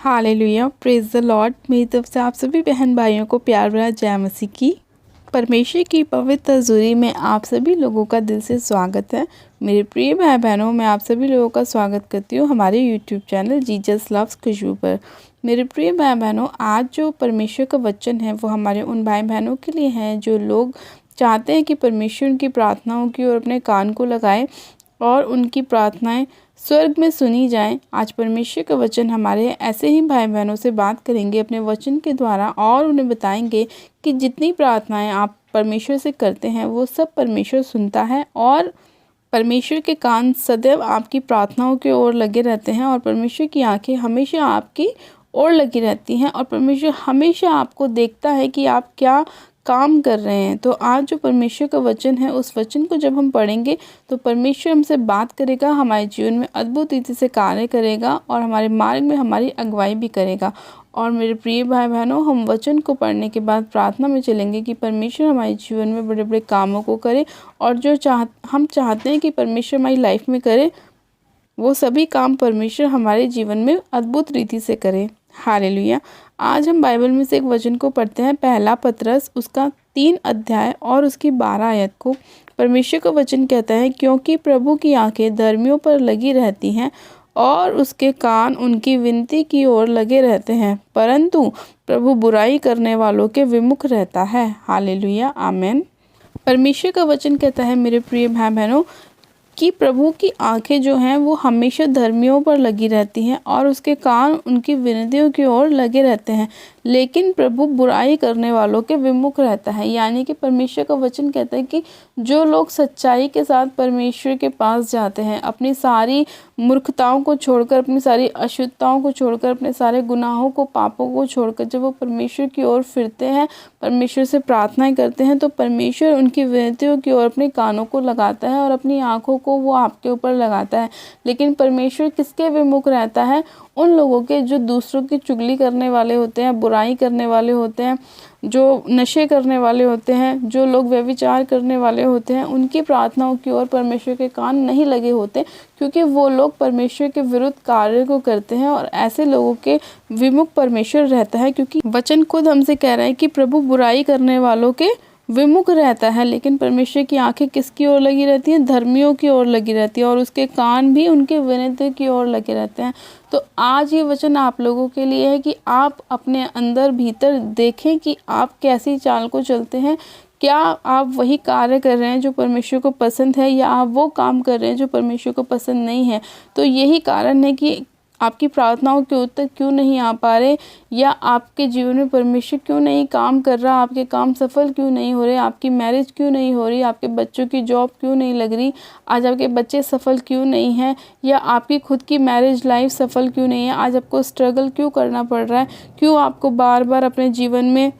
Hallelujah, praise the Lord. मेरी तरफ से आप सभी बहन भाइयों को प्यार भरा जय मसीह की। परमेश्वर की पवित्र हजूरी में आप सभी लोगों का दिल से स्वागत है। मेरे प्रिय भाई बहनों, मैं आप सभी लोगों का स्वागत करती हूँ हमारे यूट्यूब चैनल जीसस लव्स खुशबू पर। मेरे प्रिय भाई बहनों, आज जो परमेश्वर का वचन है वो हमारे उन भाई बहनों के लिए है जो लोग चाहते हैं कि परमेश्वर उनकी प्रार्थनाओं की ओर अपने कान को लगाए और उनकी प्रार्थनाएं स्वर्ग में सुनी जाएं। आज परमेश्वर का वचन हमारे ऐसे ही भाई बहनों से बात करेंगे अपने वचन के द्वारा और उन्हें बताएंगे कि जितनी प्रार्थनाएं आप परमेश्वर से करते हैं वो सब परमेश्वर सुनता है और परमेश्वर के कान सदैव आपकी प्रार्थनाओं की ओर लगे रहते हैं और परमेश्वर की आंखें हमेशा आपकी ओर लगी रहती हैं और परमेश्वर हमेशा आपको देखता है कि आप क्या काम कर रहे हैं। तो आज जो परमेश्वर का वचन है उस वचन को जब हम पढ़ेंगे तो परमेश्वर हमसे बात करेगा, हमारे जीवन में अद्भुत रीति से कार्य करेगा और हमारे मार्ग में हमारी अगुवाई भी करेगा। और मेरे प्रिय भाई बहनों, हम वचन को पढ़ने के बाद प्रार्थना में चलेंगे कि परमेश्वर हमारे जीवन में बड़े बड़े कामों को करे और जो हम चाहते हैं कि परमेश्वर हमारी लाइफ में करे वो सभी काम परमेश्वर हमारे जीवन में अद्भुत रीति से करे। हालेलुया। आज हम बाइबल में से एक वचन को पढ़ते हैं, पहला पतरस उसका 3 अध्याय और उसकी 12 आयत को। परमेश्वर का वचन कहता है, क्योंकि प्रभु की आंखें धर्मियों पर लगी रहती हैं और उसके कान उनकी विनती की ओर लगे रहते हैं, परंतु प्रभु बुराई करने वालों के विमुख रहता है। हालेलुया, आमेन। परमेश्वर का वचन कहता है मेरे प्रिय भाई बहनों कि प्रभु की आंखें जो हैं वो हमेशा धर्मियों पर लगी रहती हैं और उसके कान उनकी विनतियों की ओर लगे रहते हैं, लेकिन प्रभु बुराई करने वालों के विमुख रहता है। यानी कि परमेश्वर का वचन कहता है कि जो लोग सच्चाई के साथ परमेश्वर के पास जाते हैं, अपनी सारी मूर्खताओं को छोड़कर, अपनी सारी अशुद्धताओं को छोड़कर, अपने सारे गुनाहों को, पापों को छोड़कर जब वो परमेश्वर की ओर फिरते हैं, परमेश्वर से प्रार्थनाएं करते हैं, तो परमेश्वर उनकी विनतियों की ओर अपने कानों को लगाता है और अपनी आंखों को वो आपके ऊपर लगाता है। लेकिन परमेश्वर किसके विमुख रहता है? उन लोगों के जो दूसरों की चुगली करने वाले होते हैं, बुराई करने वाले होते हैं, जो नशे करने वाले होते हैं, जो लोग व्यभिचार करने वाले होते हैं, उनकी प्रार्थनाओं की ओर परमेश्वर के कान नहीं लगे होते, क्योंकि वो लोग परमेश्वर के विरुद्ध कार्य को करते हैं और ऐसे लोगों के विमुख परमेश्वर रहता है। क्योंकि वचन खुद हमसे कह रहा है कि प्रभु बुराई करने वालों के विमुख रहता है, लेकिन परमेश्वर की आंखें किसकी ओर लगी रहती हैं? धर्मियों की ओर लगी रहती है और उसके कान भी उनके विनती की ओर लगे रहते हैं। तो आज ये वचन आप लोगों के लिए है कि आप अपने अंदर भीतर देखें कि आप कैसी चाल को चलते हैं। क्या आप वही कार्य कर रहे हैं जो परमेश्वर को पसंद है, या आप वो काम कर रहे हैं जो परमेश्वर को पसंद नहीं है? तो यही कारण है कि आपकी प्रार्थनाओं के उत्तर क्यों नहीं आ पा रहे, या आपके जीवन में परमेश्वर क्यों नहीं काम कर रहा, आपके काम सफल क्यों नहीं हो रहे, आपकी मैरिज क्यों नहीं हो रही, आपके बच्चों की जॉब क्यों नहीं लग रही, आज आपके बच्चे सफल क्यों नहीं हैं, या आपकी खुद की मैरिज लाइफ सफल क्यों नहीं है, आज आपको स्ट्रगल क्यों करना पड़ रहा है, क्यों आपको बार बार अपने जीवन में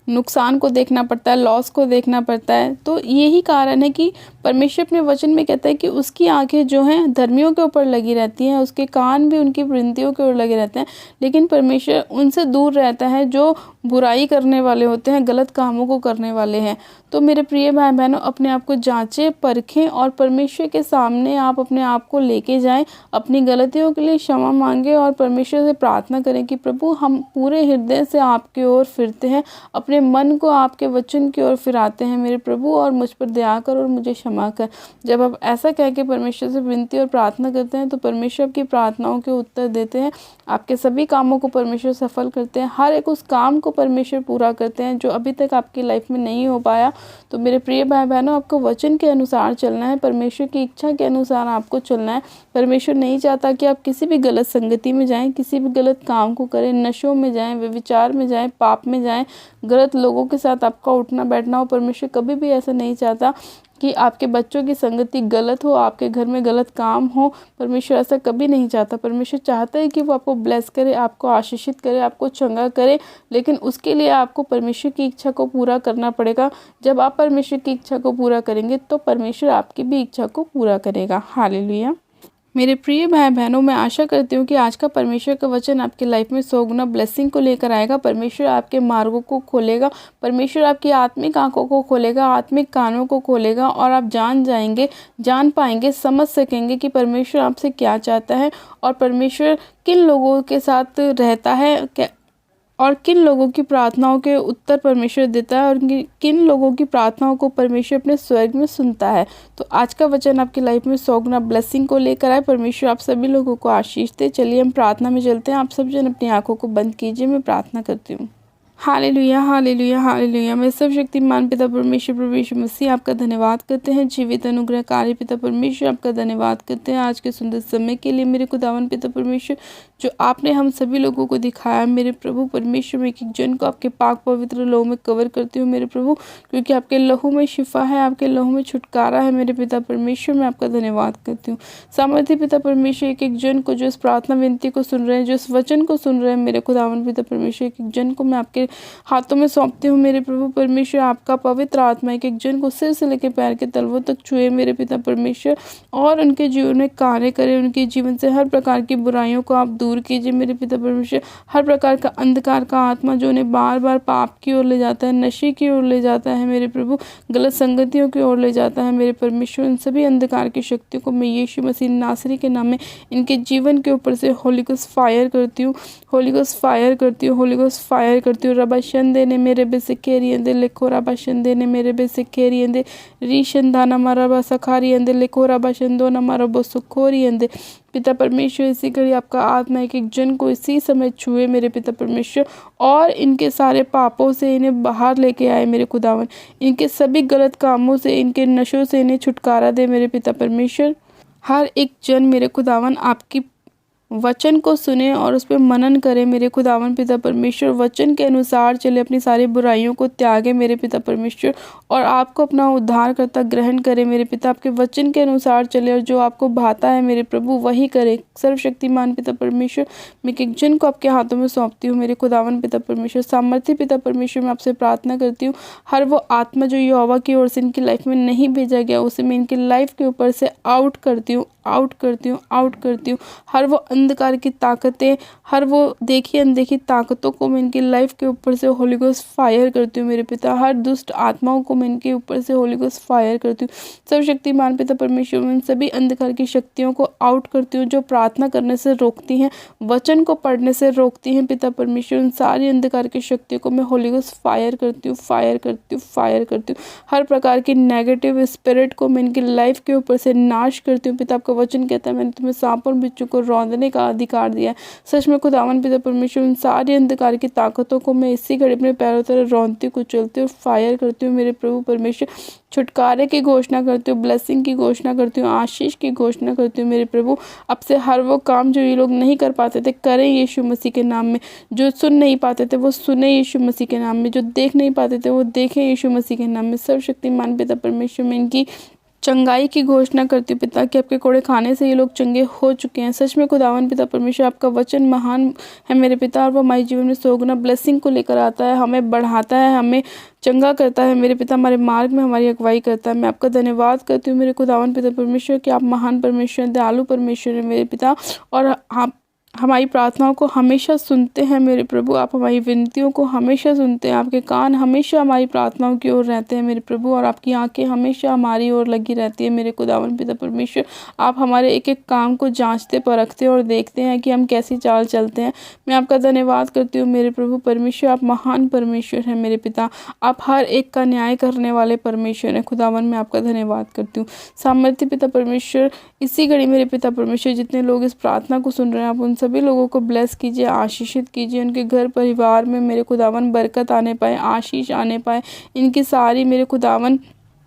नुकसान को देखना पड़ता है, लॉस को देखना पड़ता है? तो यही कारण है कि परमेश्वर अपने वचन में कहता है कि उसकी आंखें जो हैं धर्मियों के ऊपर लगी रहती हैं, उसके कान भी उनकी विनतियों के ओर लगे रहते हैं, लेकिन परमेश्वर उनसे दूर रहता है जो बुराई करने वाले होते हैं, गलत कामों को करने वाले हैं। तो मेरे प्रिय भाई बहनों, अपने आप को जांचें, परखें और परमेश्वर के सामने आप अपने आप को लेके जाएं, अपनी गलतियों के लिए क्षमा मांगे और परमेश्वर से प्रार्थना करें कि प्रभु, हम पूरे हृदय से आपकी ओर फिरते हैं, अपने मन को आपके वचन की ओर फिराते हैं मेरे प्रभु, और मुझ पर दया कर और मुझे क्षमा कर। जब आप ऐसा कह के परमेश्वर से विनती और प्रार्थना करते हैं तो परमेश्वर आपकी प्रार्थनाओं के उत्तर देते हैं, आपके सभी कामों को परमेश्वर सफल करते हैं, हर एक उस काम को परमेश्वर पूरा करते हैं जो अभी तक आपकी लाइफ में नहीं हो पाया। तो मेरे प्रिय भाई बहनों, आपको वचन के अनुसार चलना है, परमेश्वर की इच्छा के अनुसार आपको चलना है। परमेश्वर नहीं चाहता कि आप किसी भी गलत संगति में जाएं, किसी भी गलत काम को करें, नशों में जाएं, व्यभिचार में जाएं, पाप में जाएं, गलत लोगों के साथ आपका उठना बैठना हो। परमेश्वर कभी भी ऐसा नहीं चाहता कि आपके बच्चों की संगति गलत हो, आपके घर में गलत काम हो। परमेश्वर ऐसा कभी नहीं चाहता। परमेश्वर चाहता है कि वो आपको ब्लेस करे, आपको आशीषित करे, आपको चंगा करे, लेकिन उसके लिए आपको परमेश्वर की इच्छा को पूरा करना पड़ेगा। जब आप परमेश्वर की इच्छा को पूरा करेंगे तो परमेश्वर आपकी भी इच्छा को पूरा करेगा। हालेलुया। मेरे प्रिय भाई बहनों, मैं आशा करती हूँ कि आज का परमेश्वर का वचन आपकी लाइफ में 100 गुना ब्लेसिंग को लेकर आएगा। परमेश्वर आपके मार्गों को खोलेगा, परमेश्वर आपकी आत्मिक आंखों को खोलेगा, आत्मिक कानों को खोलेगा और आप जान पाएंगे, समझ सकेंगे कि परमेश्वर आपसे क्या चाहता है और परमेश्वर किन लोगों के साथ रहता है और किन लोगों की प्रार्थनाओं के उत्तर परमेश्वर देता है और किन लोगों की प्रार्थनाओं को परमेश्वर अपने स्वर्ग में सुनता है। तो आज का वचन आपकी लाइफ में 100 गुना ब्लेसिंग को लेकर आए। परमेश्वर आप सभी लोगों को आशीष दे। चलिए हम प्रार्थना में चलते हैं। आप सब जन अपनी आंखों को बंद कीजिए, मैं प्रार्थना करती हूँ। Hallelujah, hallelujah, hallelujah. मैं सर्वशक्तिमान पिता परमेश्वर प्रभु यीशु मसीह आपका धन्यवाद करते हैं। जीवित अनुग्रहकारी पिता परमेश्वर आपका धन्यवाद करते हैं आज के सुंदर समय के लिए। मेरे खुदावन पिता परमेश्वर, जो आपने हम सभी लोगों को दिखाया मेरे प्रभु परमेश्वर, मैं एक जन को आपके पाक पवित्र लहू में कवर करती हूँ मेरे प्रभु, क्योंकि आपके लहू में शिफा है, आपके लहू में छुटकारा है मेरे पिता परमेश्वर। मैं आपका धन्यवाद करती हूँ सामर्थ्य पिता परमेश्वर। एक एक जन को जो इस प्रार्थना विनती को सुन रहे हैं, जो इस वचन को सुन रहे हैं मेरे खुदावन पिता परमेश्वर, एक एक जन को मैं आपके हाथों में सौंपती हूँ मेरे प्रभु परमेश्वर। आपका पवित्र आत्मा एक एक जन को सिर से लेकर पैर के तलवों तक छुए मेरे पिता परमेश्वर और उनके जीवन में कार्य करे। उनके जीवन से हर प्रकार की बुराइयों को आप दूर कीजिए मेरे पिता परमेश्वर। हर प्रकार का अंधकार का आत्मा जो उन्हें बार बार पाप की ओर ले जाता है, नशे की ओर ले जाता है मेरे प्रभु, गलत संगतियों की ओर ले जाता है मेरे परमेश्वर, उन सभी अंधकार की शक्तियों को मैं यीशु मसीह नासरी के नाम में इनके जीवन के ऊपर से होली गोस्ट फायर करती हूँ, होली गोस्ट फायर करती हूँ, होली गोस्ट फायर करती हूँ। रबा शंदे ने मेरे बेसिकेरियंदे लिखो, रबा शंदे ने मेरे बेसिकेरियंदे रीशंदाना मारा सखारियंदे लिखो, रबा शंदो न मारा बोसुखोरियंदे। पिता परमेश्वर, इसी घड़ी आपका आत्मा एक एक जन को इसी समय छुए मेरे पिता परमेश्वर और इनके सारे पापों से इन्हें बाहर लेके आए मेरे खुदावन, इनके सभी गलत कामों से, इनके नशों से इन्हें छुटकारा दे मेरे पिता परमेश्वर। हर एक जन मेरे खुदावन आपकी वचन को सुने और उस पर मनन करे मेरे खुदावन पिता परमेश्वर, वचन के अनुसार चले, अपनी सारी बुराइयों को त्यागे मेरे पिता परमेश्वर और आपको अपना उद्धारकर्ता ग्रहण करे मेरे पिता। आपके वचन के अनुसार चले और जो आपको भाता है मेरे प्रभु वही करे। सर्वशक्तिमान पिता परमेश्वर, मैं एक जन को आपके हाथों में सौंपती हूँ मेरे खुदावन पिता परमेश्वर। सामर्थ्य पिता परमेश्वर, मैं आपसे प्रार्थना करती हूँ हर वो आत्मा जो यहोवा की ओर से इनकी लाइफ में नहीं भेजा गया उसे मैं इनकी लाइफ के ऊपर से आउट करती हूँ, आउट करती हूँ, आउट करती हूँ। हर वो अंधकार की ताकतें, हर वो देखी अनदेखी ताकतों को मैं इनकी लाइफ के ऊपर से होली गोस्ट फायर करती हूँ मेरे पिता। हर दुष्ट आत्माओं को मैं इनके ऊपर से होली गोस्ट फायर करती हूँ। सर्वशक्तिमान पिता परमेश्वर, मैं इन सभी अंधकार की शक्तियों को आउट करती हूँ जो प्रार्थना करने से रोकती हैं, वचन को पढ़ने से रोकती हैं पिता परमेश्वर। उन सारी अंधकार की शक्तियों को मैं होली गोस्ट फायर करती हूँ, फायर करती हूँ, फायर करती हूँ। हर प्रकार की नेगेटिव स्पिरिट को मैं इनकी लाइफ के ऊपर से नाश करती हूँ पिता। आपका वचन कहता है मैंने तुम्हें सांप और बिच्छू को रौंदने का अधिकार दिया है। सच में खुदावन पिता परमेश्वर, उन सारी अंधकार की ताकतों को मैं इसी घड़ी अपने पैरों तरह रौंदती हूँ, कुचलती हूँ, फायर करती हूँ मेरे प्रभु परमेश्वर। छुटकारे की घोषणा करती हूँ, ब्लेसिंग की घोषणा करती हूँ, आशीष की घोषणा करती हूँ मेरे प्रभु। अब से हर वो काम जो ये लोग नहीं कर पाते थे करें यीशु मसीह के नाम में, जो सुन नहीं पाते थे वो सुने यीशु मसीह के नाम में, जो देख नहीं पाते थे वो देखें यीशु मसीह के नाम में। सर्वशक्तिमान पिता परमेश्वर, में इनकी चंगाई की घोषणा करती हूँ पिता कि आपके कोड़े खाने से ये लोग चंगे हो चुके हैं। सच में खुदावन पिता परमेश्वर, आपका वचन महान है मेरे पिता और वो हमारे जीवन में 100 गुना ब्लेसिंग को लेकर आता है, हमें बढ़ाता है, हमें चंगा करता है मेरे पिता, हमारे मार्ग में हमारी अगुवाई करता है। मैं आपका धन्यवाद करती हूँ मेरे खुदावन पिता परमेश्वर कि आप महान परमेश्वर, दयालु परमेश्वर है मेरे पिता और आप हमारी प्रार्थनाओं को हमेशा सुनते हैं मेरे प्रभु। आप हमारी विनतियों को हमेशा सुनते हैं, आपके कान हमेशा हमारी प्रार्थनाओं की ओर रहते हैं मेरे प्रभु और आपकी आंखें हमेशा हमारी ओर लगी रहती है मेरे खुदावन पिता परमेश्वर। आप हमारे एक एक काम को जांचते परखते और देखते हैं कि हम कैसी चाल चलते हैं। मैं आपका धन्यवाद करती हूँ मेरे प्रभु परमेश्वर, आप महान परमेश्वर हैं मेरे पिता, आप हर एक का न्याय करने वाले परमेश्वर हैं खुदावन। मैं आपका धन्यवाद करती हूँ सामर्थ्य पिता परमेश्वर। इसी घड़ी मेरे पिता परमेश्वर, जितने लोग इस प्रार्थना को सुन रहे हैं आप उन सभी लोगों को ब्लेस कीजिए, आशीषित कीजिए। उनके घर परिवार में मेरे खुदावन बरकत आने पाए, आशीष आने पाए। इनकी सारी मेरे खुदावन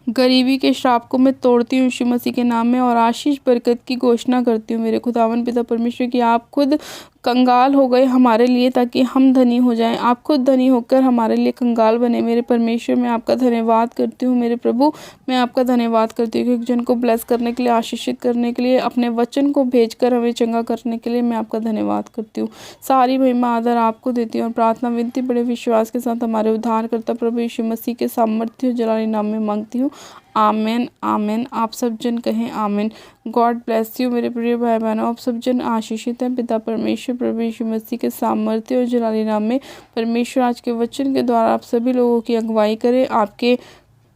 गरीबी के श्राप को मैं तोड़ती हूँ यीशु मसीह के नाम में और आशीष बरकत की घोषणा करती हूँ मेरे खुदावन पिता परमेश्वर कि आप खुद कंगाल हो गए हमारे लिए ताकि हम धनी हो जाएं। आप खुद धनी होकर हमारे लिए कंगाल बने मेरे परमेश्वर। मैं आपका धन्यवाद करती हूँ मेरे प्रभु, मैं आपका धन्यवाद करती हूँ कि एक जन को ब्लेस करने के लिए, आशीषित करने के लिए, अपने वचन को भेजकर हमें चंगा करने के लिए मैं आपका धन्यवाद करती हूँ। सारी महिमा आदर आपको देती हूँ और प्रार्थना विनती बड़े विश्वास के साथ हमारे उद्धारकर्ता प्रभु यीशु मसीह के सामर्थ्य जलाली नाम में मांगती हूँ, आमेन आमेन। आप सब जन कहें आमेन। गॉड ब्लेस यू मेरे प्रिय भाई बहनों। आप सब जन आशीषित हैं पिता परमेश्वर प्रभु यीशु मसीह के सामर्थ्य और जलाली नाम में। परमेश्वर आज के वचन के द्वारा आप सभी लोगों की अगुवाई करे, आपके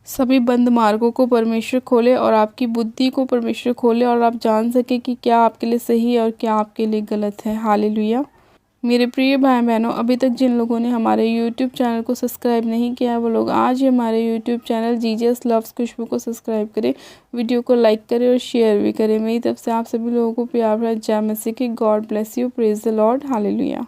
सभी बंद मार्गों को परमेश्वर खोले और आपकी बुद्धि को परमेश्वर खोले और आप जान सके कि क्या आपके लिए सही है और क्या आपके लिए गलत है। हालेलुया। मेरे प्रिय भाई बहनों, अभी तक जिन लोगों ने हमारे YouTube चैनल को सब्सक्राइब नहीं किया है वो लोग आज ही हमारे YouTube चैनल जीजस लव्स खुशबू को सब्सक्राइब करें, वीडियो को लाइक करें और शेयर भी करें। मेरी तरफ से आप सभी लोगों को प्यार भरा जय मसीह की। God bless you. Praise the Lord. Hallelujah.